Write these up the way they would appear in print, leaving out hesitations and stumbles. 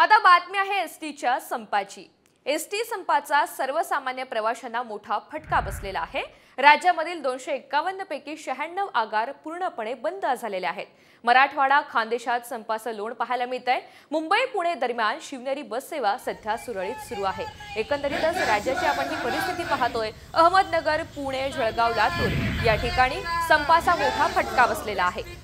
आता बातमी आहे एसटीच्या संपाची। एसटी संपाचा सर्वसामान्य प्रवाशांना मोठा फटका बसलेला आहे। राज्यामधील 251 पैकी 96 आगार पूर्णपणे बंद झालेले आहेत। मराठवाडा खानदेशात संपाचं लोण पाहायला मिळतंय। मुंबई पुणे दरम्यान शिवनेरी बस सेवा सध्या सुरळीत सुरू आहे। एकंदरीतच राज्याची आपण ही परिस्थिती पाहतोय। अहमदनगर, पुणे, जळगाव, लातूर या ठिकाणी संपाचा मोठा फटका बसलेला आहे।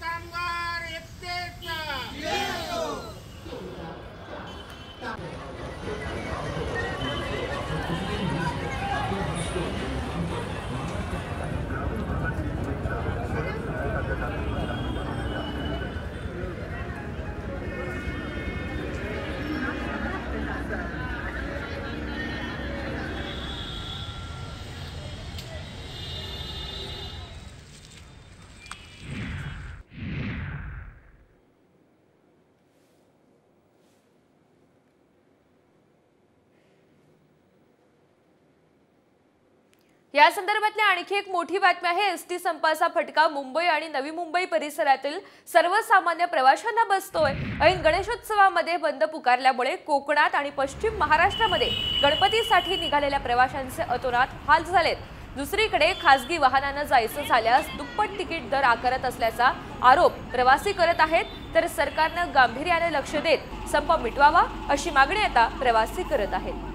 या संदर्भातली आणखी एक मोठी बातमी आहे। एसटी संपाचा फटका मुंबई आणि नवी मुंबई परिसरातील सर्वसामान्य प्रवाशांना बसतोय। ऐन गणेशोत्सवामध्ये बंद पुकारल्यामुळे कोकणात आणि पश्चिम महाराष्ट्रामध्ये गणपतीसाठी निघालेल्या प्रवाशांचे अतोनात हाल झालेत। दुसरीकडे खासगी वाहनाने जायचं झाल्यास दुप्पट तिकीट दर आकारत असल्याचा आरोप प्रवासी करत आहेत। तर सरकारने गांभीर्याने लक्ष देत संप मिटवावा अशी मागणी आता प्रवासी करत आहेत।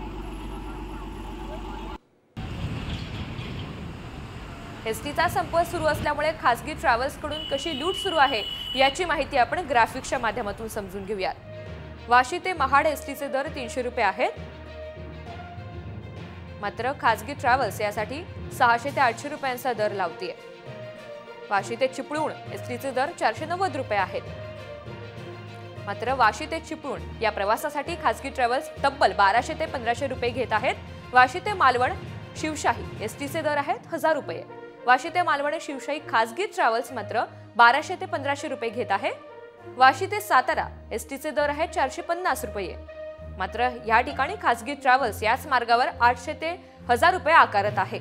एसटीचा संप सुरू असल्यामुळे खासगी ट्रॅव्हल्सकडून कशी लूट सुरू आहे याची माहिती आपण ग्राफिक्सच्या माध्यमातून समजून घेऊयात। वाशी ते महाड एसटीचे दर 300 रुपये आहेत, मात्र खासगी ट्रॅव्हल्स यासाठी 600 ते 800 रुपयांचा दर लावतीये। वाशी ते चिपळूण एसटीचे दर 490 रुपये आहेत, मात्र वाशी ते चिपळूण या प्रवासासाठी खासगी ट्रॅव्हल्स तब्बल 1200 ते 1500 रुपये घेत आहेत। वाशी ते मालवण शिवशाही एसटीचे दर आहेत 1000 रुपये। वाशी ते मालवण शिवशाही खासगी ट्रॅव्हल्स मात्र 1200 ते 1500 रुपये घेत आहे। वाशी ते सातारा एसटीचे दर आहेत 450 रुपये, मात्र या ठिकाणी खासगी ट्रॅव्हल्स याच मार्गावर 800 ते 1000 रुपये आकारत आहे।